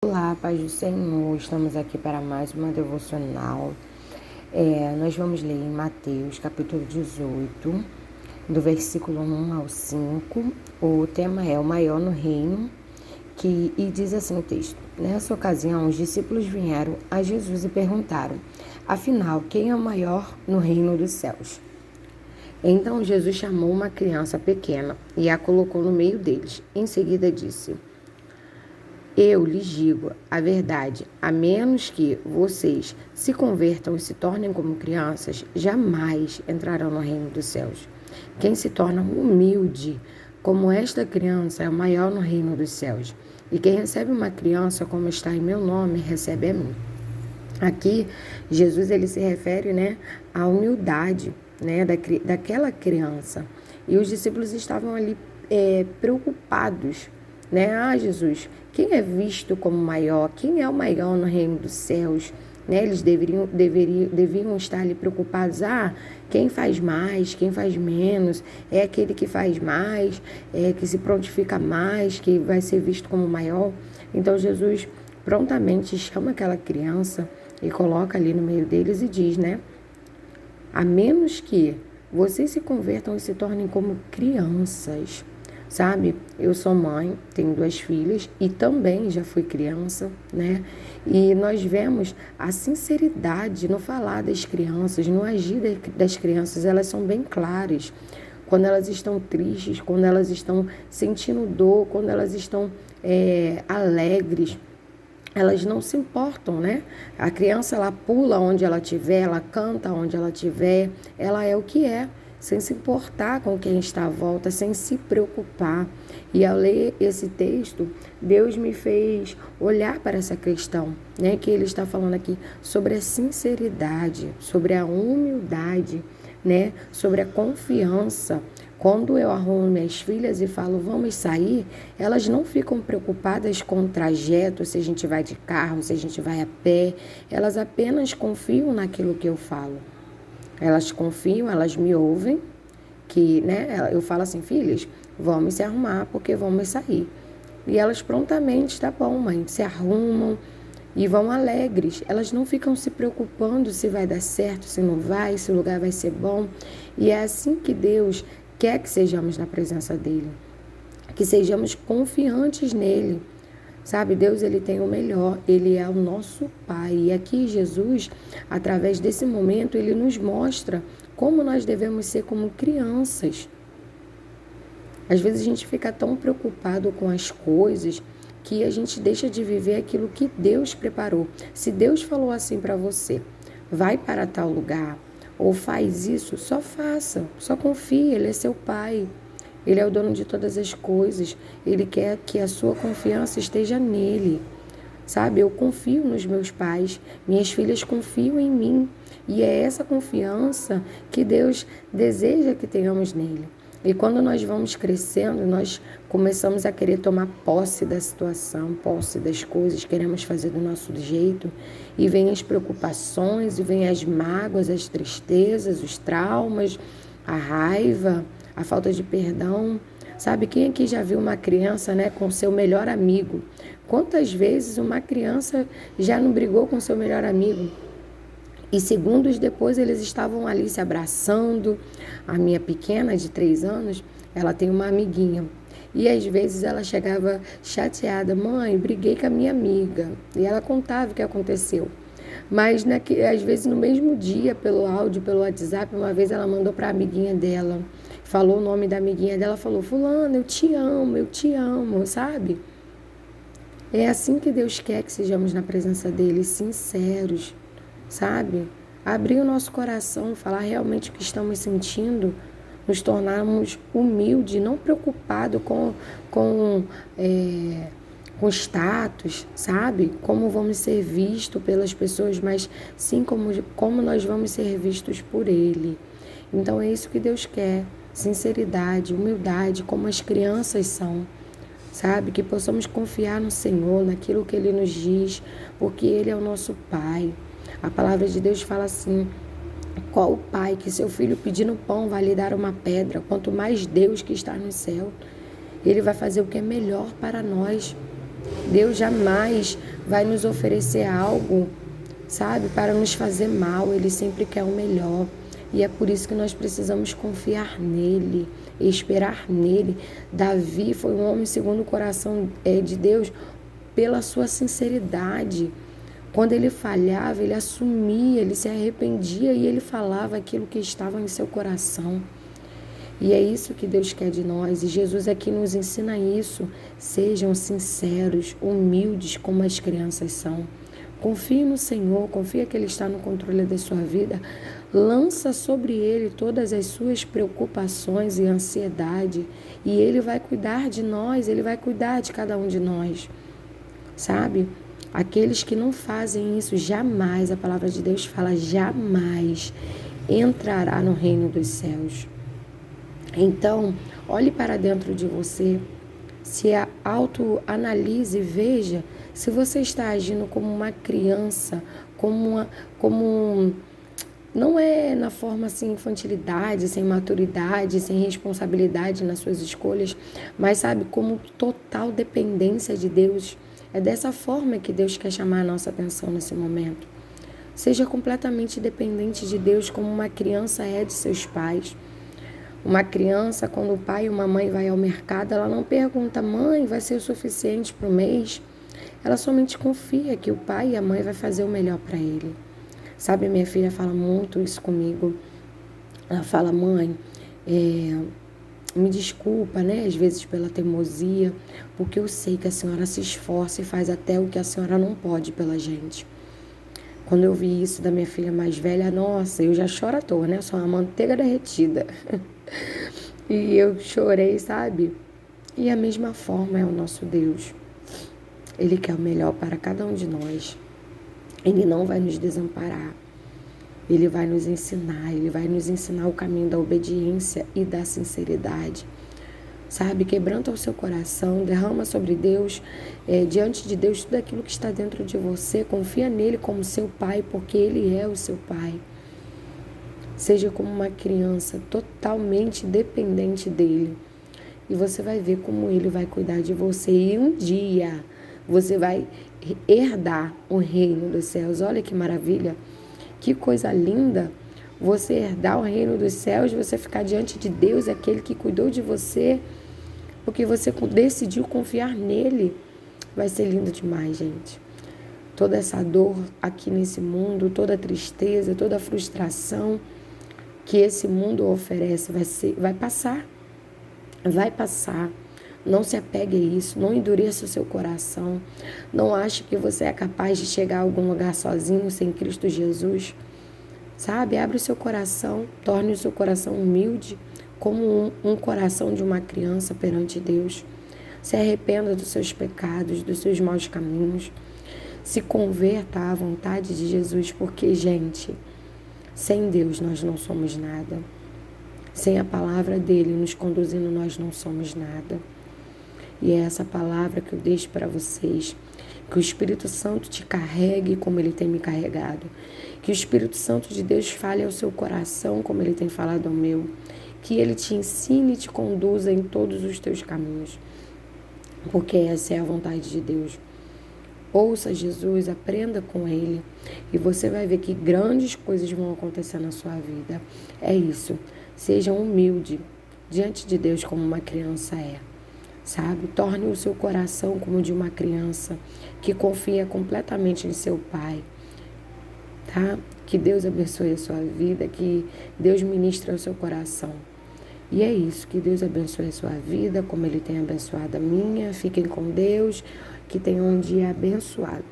Olá, paz do Senhor, estamos aqui para mais uma devocional. Nós vamos ler em Mateus, capítulo 18, do versículo 1 ao 5. O tema é o maior no reino, e diz assim o texto: Nessa ocasião, os discípulos vieram a Jesus e perguntaram: Afinal, quem é o maior no reino dos céus? Então Jesus chamou uma criança pequena e a colocou no meio deles. Em seguida disse: Eu lhes digo a verdade, a menos que vocês se convertam e se tornem como crianças, jamais entrarão no reino dos céus. Quem se torna humilde como esta criança é o maior no reino dos céus. E quem recebe uma criança como está em meu nome, recebe a mim. Aqui, Jesus ele se refere, à humildade, daquela criança. E os discípulos estavam ali preocupados, Jesus, quem é visto como maior? Quem é o maior no reino dos céus? Eles deviam estar ali preocupados. Quem faz mais, quem faz menos? É aquele que faz mais, que se prontifica mais, que vai ser visto como maior. Então, Jesus prontamente chama aquela criança e coloca ali no meio deles e diz, a menos que vocês se convertam e se tornem como crianças. Sabe, eu sou mãe, tenho 2 filhas e também já fui criança, E nós vemos a sinceridade no falar das crianças, no agir das crianças, elas são bem claras. Quando elas estão tristes, quando elas estão sentindo dor, quando elas estão alegres, elas não se importam, A criança, ela pula onde ela estiver, ela canta onde ela estiver, ela é o que é, sem se importar com quem está à volta, sem se preocupar. E ao ler esse texto, Deus me fez olhar para essa questão, que ele está falando aqui sobre a sinceridade, sobre a humildade, sobre a confiança. Quando eu arrumo minhas filhas e falo, vamos sair, elas não ficam preocupadas com o trajeto, se a gente vai de carro, se a gente vai a pé. Elas apenas confiam naquilo que eu falo. Elas confiam, elas me ouvem, eu falo assim, filhas, vamos se arrumar porque vamos sair. E elas prontamente, tá bom, mãe, se arrumam e vão alegres. Elas não ficam se preocupando se vai dar certo, se não vai, se o lugar vai ser bom. E é assim que Deus quer que sejamos na presença dele, que sejamos confiantes nele. Sabe, Deus ele tem o melhor, ele é o nosso Pai. E aqui Jesus, através desse momento, ele nos mostra como nós devemos ser como crianças. Às vezes a gente fica tão preocupado com as coisas que a gente deixa de viver aquilo que Deus preparou. Se Deus falou assim para você, vai para tal lugar, ou faz isso, só faça, só confie, ele é seu Pai. Ele é o dono de todas as coisas. Ele quer que a sua confiança esteja nele. Sabe, eu confio nos meus pais. Minhas filhas confiam em mim. E é essa confiança que Deus deseja que tenhamos nele. E quando nós vamos crescendo, nós começamos a querer tomar posse da situação, posse das coisas, queremos fazer do nosso jeito. E vem as preocupações, e vem as mágoas, as tristezas, os traumas, a raiva, a falta de perdão. Sabe, quem aqui já viu uma criança, com seu melhor amigo? Quantas vezes uma criança já não brigou com seu melhor amigo? E segundos depois eles estavam ali se abraçando. A minha pequena, de 3 anos, ela tem uma amiguinha. E às vezes ela chegava chateada, mãe, briguei com a minha amiga. E ela contava o que aconteceu. Mas às vezes no mesmo dia, pelo áudio, pelo WhatsApp, uma vez ela mandou para a amiguinha dela, falou o nome da amiguinha dela, falou, fulana, eu te amo, sabe? É assim que Deus quer que sejamos na presença dele, sinceros, sabe? Abrir o nosso coração, falar realmente o que estamos sentindo, nos tornarmos humildes, não preocupados com status, sabe? Como vamos ser vistos pelas pessoas, mas sim como nós vamos ser vistos por Ele. Então é isso que Deus quer, sinceridade, humildade, como as crianças são, sabe? Que possamos confiar no Senhor, naquilo que Ele nos diz, porque Ele é o nosso Pai. A palavra de Deus fala assim, qual o pai que seu filho pedindo pão vai lhe dar uma pedra, quanto mais Deus que está no céu. Ele vai fazer o que é melhor para nós. Deus jamais vai nos oferecer algo, sabe, para nos fazer mal. Ele sempre quer o melhor. E é por isso que nós precisamos confiar nele, esperar nele. Davi foi um homem segundo o coração de Deus pela sua sinceridade. Quando ele falhava, ele assumia, ele se arrependia e ele falava aquilo que estava em seu coração. E é isso que Deus quer de nós. E Jesus aqui nos ensina isso. Sejam sinceros, humildes como as crianças são. Confie no Senhor, confia que Ele está no controle da sua vida. Lança sobre Ele todas as suas preocupações e ansiedade. E Ele vai cuidar de nós, Ele vai cuidar de cada um de nós. Sabe? Aqueles que não fazem isso, jamais, a palavra de Deus fala, jamais entrará no reino dos céus. Então, olhe para dentro de você, se autoanalise e veja se você está agindo como uma criança, não é na forma assim, infantilidade, sem maturidade, sem responsabilidade nas suas escolhas, mas sabe, como total dependência de Deus. É dessa forma que Deus quer chamar a nossa atenção nesse momento. Seja completamente dependente de Deus, como uma criança é de seus pais. Uma criança, quando o pai e uma mãe vai ao mercado, ela não pergunta, mãe, vai ser o suficiente para o mês? Ela somente confia que o pai e a mãe vai fazer o melhor para ele. Sabe, minha filha fala muito isso comigo. Ela fala, mãe, me desculpa, né, às vezes pela teimosia, porque eu sei que a senhora se esforça e faz até o que a senhora não pode pela gente. Quando eu vi isso da minha filha mais velha, nossa, eu já choro à toa, né? Sou uma manteiga derretida. E eu chorei, sabe? E a mesma forma é o nosso Deus. Ele quer o melhor para cada um de nós. Ele não vai nos desamparar. Ele vai nos ensinar o caminho da obediência e da sinceridade. Sabe, quebranta o seu coração, derrama sobre Deus, diante de Deus, tudo aquilo que está dentro de você. Confia nele como seu pai, porque ele é o seu pai. Seja como uma criança totalmente dependente dele. E você vai ver como ele vai cuidar de você. E um dia você vai herdar o reino dos céus. Olha que maravilha, que coisa linda. Você herdar o reino dos céus, você ficar diante de Deus, aquele que cuidou de você, porque você decidiu confiar nele. Vai ser lindo demais, gente. Toda essa dor aqui nesse mundo, toda a tristeza, toda a frustração que esse mundo oferece vai passar. Vai passar. Não se apegue a isso, não endureça o seu coração. Não ache que você é capaz de chegar a algum lugar sozinho, sem Cristo Jesus. Sabe, abre o seu coração, torne o seu coração humilde, como um coração de uma criança perante Deus. Se arrependa dos seus pecados, dos seus maus caminhos. Se converta à vontade de Jesus, porque, gente, sem Deus nós não somos nada. Sem a palavra dele nos conduzindo, nós não somos nada. E é essa palavra que eu deixo para vocês. Que o Espírito Santo te carregue como ele tem me carregado. Que o Espírito Santo de Deus fale ao seu coração como ele tem falado ao meu. Que ele te ensine e te conduza em todos os teus caminhos. Porque essa é a vontade de Deus. Ouça Jesus, aprenda com ele. E você vai ver que grandes coisas vão acontecer na sua vida. É isso. Seja humilde diante de Deus como uma criança é. Sabe? Torne o seu coração como o de uma criança que confia completamente em seu pai, tá? Que Deus abençoe a sua vida, que Deus ministre ao seu coração. E é isso, que Deus abençoe a sua vida, como ele tem abençoado a minha. Fiquem com Deus, que tenham um dia abençoado.